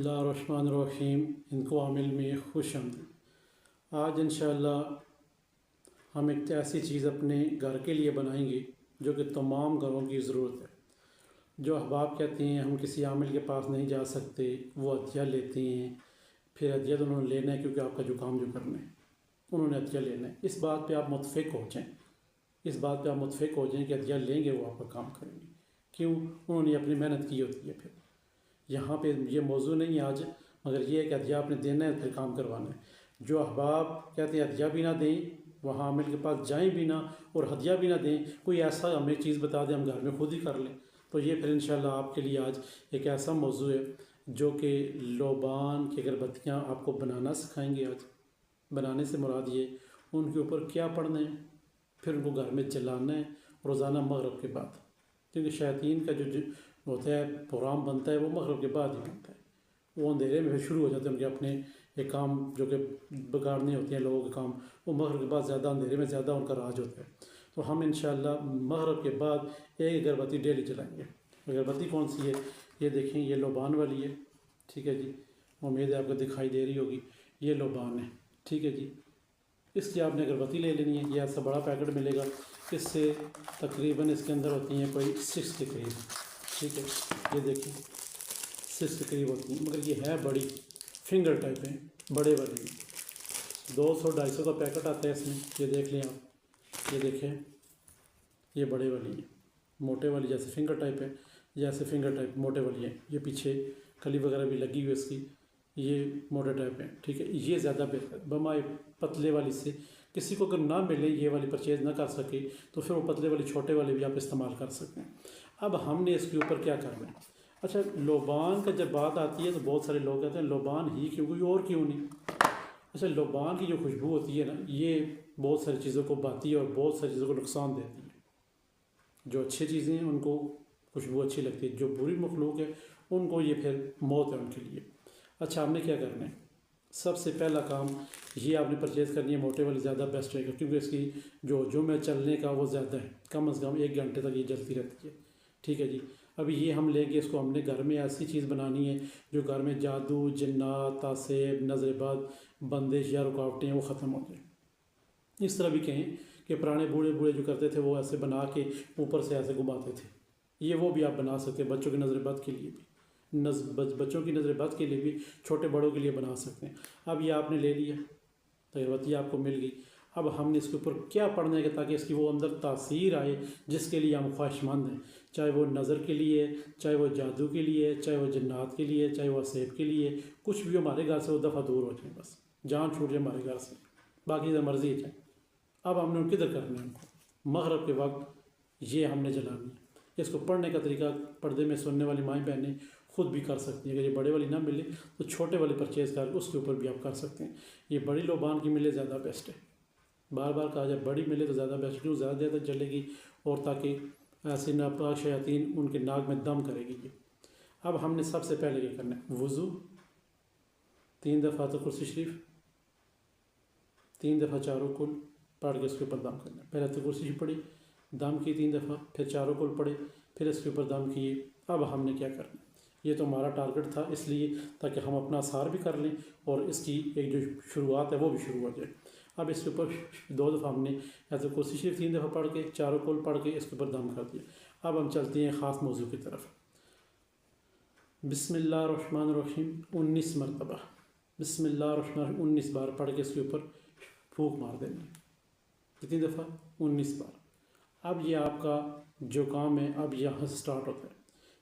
اللہ الرحمن الرحیم ان کو عامل میں خوش آمدید۔ آج انشاءاللہ ہم ایک ایسی چیز اپنے گھر کے لیے بنائیں گے جو کہ تمام گھروں کی ضرورت ہے۔ جو احباب کہتے ہیں ہم کسی عامل کے پاس نہیں جا سکتے، وہ عطیہ لیتے ہیں، پھر عطیہ تو انہوں نے لینا ہے کیونکہ آپ کا جو کام جو کرنا ہے انہوں نے عطیہ لینا ہے۔ اس بات پہ آپ متفق ہو جائیں کہ عطیہ لیں گے وہ آپ کا کام کریں گے، کیوں؟ انہوں نے اپنی محنت کی ہوتی ہے۔ پھر یہاں پہ یہ موضوع نہیں ہے آج، مگر یہ ہے کہ عطیہ آپ نے دینا ہے، پھر کام کروانا ہے۔ جو احباب کہتے ہیں عطیہ بھی نہ دیں، وہاں عامل کے پاس جائیں بھی نہ اور ہدیہ بھی نہ دیں، کوئی ایسا ہمیں چیز بتا دیں ہم گھر میں خود ہی کر لیں، تو یہ پھر انشاءاللہ آپ کے لیے آج ایک ایسا موضوع ہے جو کہ لوبان کی اگربتیاں آپ کو بنانا سکھائیں گے۔ آج بنانے سے مراد یہ ان کے اوپر کیا پڑھنا ہے، پھر ان کو گھر میں جلانا ہے روزانہ مغرب کے بعد، کیونکہ شیاطین کا جو ہوتا ہے پروگرام بنتا ہے وہ مغرب کے بعد ہی بنتا ہے۔ وہ اندھیرے میں پھر شروع ہو جاتے ہیں ان کے اپنے ایک کام جو کہ بگاڑنے ہوتے ہیں لوگوں کے کام، وہ مغرب کے بعد زیادہ اندھیرے میں زیادہ ان کا راج ہوتا ہے۔ تو ہم انشاءاللہ مغرب کے بعد ایک اگربتی ڈیلی جلائیں گے۔ اگربتی کون سی ہے؟ یہ دیکھیں، یہ لوبان والی ہے، ٹھیک ہے جی، امید ہے آپ کو دکھائی دے رہی ہوگی، یہ لوبان ہے، ٹھیک ہے جی۔ اس لیے آپ نے اگربتی لے لینی ہے، یہ ایسا بڑا پیکٹ ملے گا، اس سے تقریباً اس کے اندر ہوتی ہیں کوئی 6 کے قریب، ٹھیک ہے، یہ دیکھیں 6 کے قریب ہوتی ہیں، مگر یہ ہے بڑی فنگر ٹائپ ہیں، بڑے والی 200-250 کا پیکٹ آتا ہے اس میں، یہ دیکھ لیں آپ، یہ دیکھیں یہ بڑے والی ہے، موٹے والی جیسے فنگر ٹائپ ہے، جیسے فنگر ٹائپ موٹے والی ہے، یہ پیچھے کلی وغیرہ بھی لگی ہوئی اس کی، یہ موٹے ٹائپ ہے، ٹھیک ہے۔ یہ زیادہ بہتر بمائے پتلے والی سے، کسی کو اگر نہ ملے یہ والی پرچیز نہ کر سکے تو پھر وہ پتلے والی چھوٹے والے بھی آپ استعمال کر سکتے ہیں۔ اب ہم نے اس کے اوپر کیا کرنا ہے؟ اچھا، لوبان کا جب بات آتی ہے تو بہت سارے لوگ کہتے ہیں لوبان ہی کیوں، کوئی اور کیوں نہیں؟ اچھا، لوبان کی جو خوشبو ہوتی ہے نا، یہ بہت ساری چیزوں کو بھاتی ہے اور بہت ساری چیزوں کو نقصان دیتی ہے۔ جو اچھی چیزیں ہیں ان کو خوشبو اچھی لگتی ہے، جو بری مخلوق ہے ان کو یہ پھر موت ہے ان کے لیے۔ اچھا، ہم نے کیا کرنا ہے؟ سب سے پہلا کام یہ آپ نے پرچیز کرنی ہے، موٹے والی زیادہ بیسٹ رہے گا، کیونکہ اس کی جو میں چلنے کا وہ زیادہ ہے، کم از کم 1 گھنٹے تک یہ جلتی رہتی ہے، ٹھیک ہے جی۔ ابھی یہ ہم لیں گے، اس کو ہم نے گھر میں ایسی چیز بنانی ہے جو گھر میں جادو، جنات، تعصیب، نظر بد، بندش یا رکاوٹیں ہیں وہ ختم ہو جائیں۔ اس طرح بھی کہیں کہ پرانے بوڑھے جو کرتے تھے وہ ایسے بنا کے اوپر سے ایسے گھماتے تھے، یہ وہ بھی آپ بنا سکتے ہیں بچوں کی نظر بد کے لیے بھی، بچوں کی نظر بد کے لیے بھی، چھوٹے بڑوں کے لیے بنا سکتے ہیں۔ اب یہ آپ نے لے لیا، اگربتی آپ کو مل گئی، اب ہم نے اس کے اوپر کیا پڑھنا ہے کہ تاکہ اس کی وہ اندر تاثیر آئے جس کے لیے ہم خواہش مند ہیں، چاہے وہ نظر کے لیے، چاہے وہ جادو کے لیے، چاہے وہ جنات کے لیے، چاہے وہ عصیب کے لیے، کچھ بھی ہمارے گھر سے وہ دفعہ دور ہو جائیں، بس جان چھوٹ جائے ہمارے گھر سے، باقی ادھر مرضی جائیں۔ اب ہم نے کدھر کرنا ہے؟ ان کو مغرب کے وقت یہ ہم نے جلانی ہے۔ اس کو پڑھنے کا طریقہ پردے میں سننے والی مائیں بہنیں خود بھی کر سکتی ہیں، اگر یہ بڑے والی نہ ملے تو چھوٹے والی پرچیز کر اس کے اوپر بھی آپ کر سکتے ہیں۔ یہ بڑی لوبان کی ملے زیادہ بیسٹ ہے، بار بار کہا جائے بڑی ملے تو زیادہ بیسٹ، کیوں؟ زیادہ دیر تک چلے گی اور تاکہ ایسے ناپاک شیاطین ان کے ناک میں دم کرے گی۔ اب ہم نے سب سے پہلے کیا کرنا ہے؟ وضو 3 دفعہ آیت الکرسی شریف، 3 دفعہ چاروں کل پڑھ کے اس کے اوپر دم کرنا ہے۔ پہلے آیت الکرسی شریف پڑھی، دم کی 3 دفعہ، پھر چاروں کل پڑھے، پھر اس کے اوپر دم کیے۔ اب ہم نے کیا کرنا ہے؟ یہ تو ہمارا ٹارگٹ تھا، اس لیے تاکہ ہم اپنا اثار بھی کر لیں اور اس کی ایک جو شروعات ہے وہ بھی شروع ہو جائے۔ اب اس کے اوپر 2 دفعہ ہم نے آیت الکرسی شریف 3 دفعہ پڑھ کے چاروں کل پڑھ کے اس کے اوپر دم کر دیا۔ اب ہم چلتے ہیں خاص موضوع کی طرف۔ بسم اللہ الرحمن الرحیم 19 مرتبہ، بسم اللہ الرحمن الرحیم 19 بار پڑھ کے اس کے اوپر پھونک مار دینی ہے۔ کتنی دفعہ؟ 19 بار۔ اب یہ آپ کا جو کام ہے اب یہاں سے سٹارٹ ہوتا ہے۔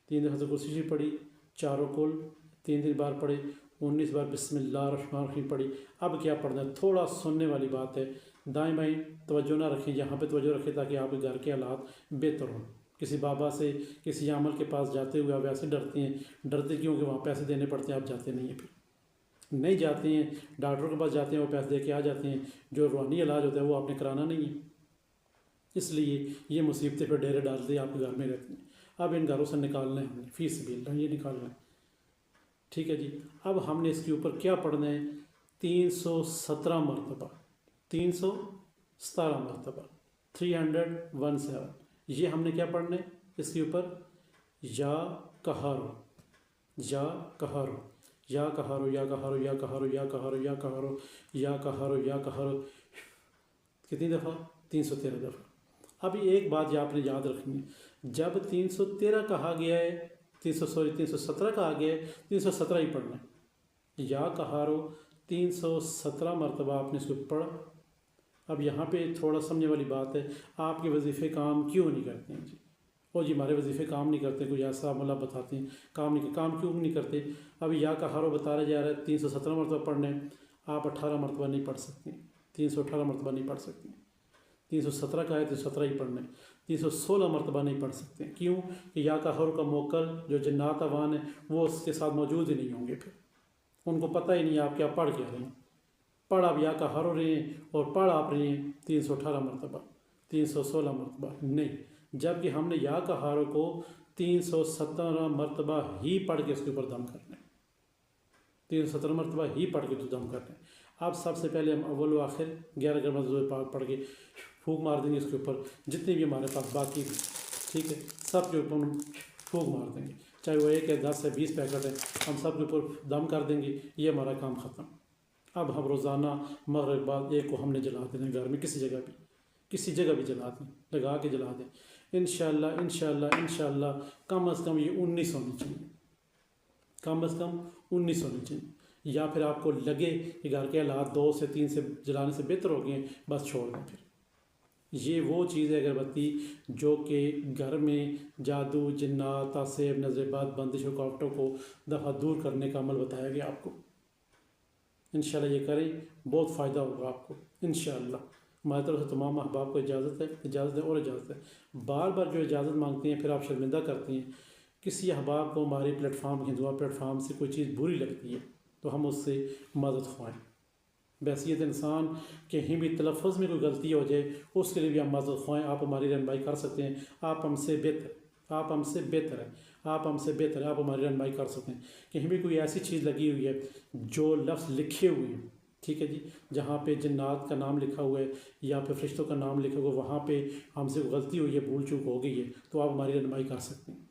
3 دفعہ تو کرسی شریف پڑھی، چاروں کل 3 بار پڑھے، 19 بار بسم اللہ الرحمن الرحیم پڑھی۔ اب کیا پڑھنا ہے؟ تھوڑا سننے والی بات ہے، دائیں بائیں توجہ نہ رکھیں، یہاں پہ توجہ رکھیں تاکہ آپ کے گھر کے حالات بہتر ہوں۔ کسی بابا سے، کسی عامل کے پاس جاتے ہوئے آپ ویسے ڈرتے ہیں، ڈرتے کیوں کہ وہاں پیسے دینے پڑتے ہیں، آپ جاتے نہیں ہیں، پھر نہیں جاتے ہیں، ڈاکٹر کے پاس جاتے ہیں وہ پیسے دے کے آ جاتے ہیں، جو روحانی علاج ہوتا ہے وہ آپ نے کرانا نہیں ہے، اس لیے یہ مصیبتیں پھر ڈیرے ڈالتے ہیں، آپ کے گھر میں رہتی ہیں۔ اب ان گھروں سے نکالنا ہے ہم نے، فی سبیل اللہ یہ نکالنا ہے، ٹھیک ہے جی۔ اب ہم نے اس کے اوپر کیا پڑھنا ہے؟ 317 مرتبہ، 317 مرتبہ، 317، یہ ہم نے کیا پڑھنا ہے اس کے اوپر؟ یا قہر، یا قہر، یا قہارو یا قہارو یا قہارو یا قہارو یا قہارو یا قہارو یا قہارو، کتنی دفعہ؟ 313 دفعہ۔ ابھی ایک بات آپ نے یاد رکھنی ہے، جب 313 کہا گیا ہے 317 کہا گیا ہے، 317 ہی پڑھنا ہے۔ یا قہارو 317 مرتبہ آپ نے اس کو پڑھا۔ اب یہاں پہ تھوڑا سمجھنے والی بات ہے، آپ کے وظیفے کام کیوں نہیں کرتے ہیں جی؟ اور جی ہمارے وظیفے کام نہیں کرتے، کوئی ایسا عملہ بتاتے ہیں کام کیوں نہیں کرتے؟ اب یا قہارو بتایا جا رہا ہے 317 مرتبہ پڑھنے، آپ 18 مرتبہ نہیں پڑھ سکتے، 318 مرتبہ نہیں پڑھ سکتے، 317 کا ہے 317 ہی پڑھنے، 316 مرتبہ نہیں پڑھ سکتے۔ کیوں کہ یا قہارو کا موکل جو جنات عوان ہے وہ اس کے ساتھ موجود ہی نہیں ہوں گے، پھر ان کو پتہ ہی نہیں آپ کیا پڑھ کے رہے ہیں۔ پڑھ آپ یا قہارو رہے ہیں اور پڑھ آپ رہے ہیں 318 مرتبہ، 316 مرتبہ نہیں، جبکہ ہم نے یا قہارو کو 317 مرتبہ ہی پڑھ کے اس کے اوپر دم کرنا ہے، 317 مرتبہ ہی پڑھ کے تو دم کرنا ہے۔ اب سب سے پہلے ہم اول و آخر 11 کلمہ پاک پڑھ کے پھونک مار دیں گے اس کے اوپر، جتنے بھی ہمارے پاس باقی ہیں، ٹھیک ہے، سب کے اوپر ہم پھونک مار دیں گے، چاہے وہ 1 ہے 10 ہے 20 پیکٹ ہے، ہم سب کے اوپر دم کر دیں گے، یہ ہمارا کام ختم۔ اب ہم روزانہ مغرب بعد 1 کو ہم نے جلا دینا گھر میں، کسی جگہ بھی جلا دیں، لگا کے جلا دیں، انشاءاللہ کم از کم یہ 19 ہونی چاہیے، کم از کم 19 ہونی چاہیے۔ یا پھر آپ کو لگے کہ گھر کے حالات 2 سے 3 سے جلانے سے بہتر ہو گئے ہیں، بس چھوڑ دیں پھر۔ یہ وہ چیز ہے اگربتی جو کہ گھر میں جادو، جنات، تعصیب، نظر بد، بندش، رکاوٹوں کو دفعہ دور کرنے کا عمل بتایا گیا آپ کو۔ انشاءاللہ یہ کریں، بہت فائدہ ہوگا آپ کو انشاءاللہ۔ ہماری طرف سے تمام احباب کو اجازت ہے۔ بار بار جو اجازت مانگتے ہیں پھر آپ شرمندہ کرتے ہیں۔ کسی احباب کو ہمارے پلیٹ فارم ہندوا پلیٹ فارم سے کوئی چیز بری لگتی ہے تو ہم اس سے مدد خواہیں۔ بحیثیت انسان کہیں بھی تلفظ میں کوئی غلطی ہو جائے اس کے لیے بھی ہم مدد خواہیں، آپ ہماری رہنمائی کر سکتے ہیں، آپ ہم سے بہتر ہے، آپ ہماری رہنمائی کر سکتے ہیں۔ کہیں بھی کوئی ایسی چیز لگی ہوئی ہے جو لفظ لکھے ہوئے ہیں، ٹھیک ہے جی، جہاں پہ جنات کا نام لکھا ہوا ہے یا پھر فرشتوں کا نام لکھا ہوا ہے، وہاں پہ ہم سے غلطی ہوئی ہے، بھول چوک ہو گئی ہے، تو آپ ہماری رہنمائی کر سکتے ہیں۔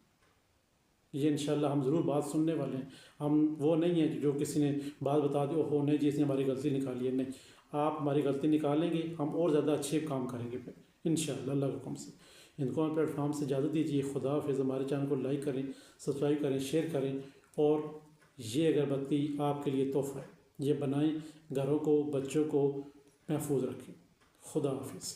یہ انشاءاللہ ہم ضرور بات سننے والے ہیں، ہم وہ نہیں ہیں جو کسی نے بات بتا دی اوہو نہیں جی اس نے ہماری غلطی نکالی ہے، نہیں، آپ ہماری غلطی نکالیں گے ہم اور زیادہ اچھے کام کریں گے پھر انشاءاللہ اللہ کے حکم سے۔ ہندکو پلیٹ فارم سے اجازت دیجیے، خدا حافظ۔ ہمارے چینل کو لائک کریں، سبسکرائب کریں، شیئر کریں، اور یہ اگربتی آپ کے لیے تحفہ ہے، یہ بنائیں، گھروں کو، بچوں کو محفوظ رکھیں۔ خدا حافظ۔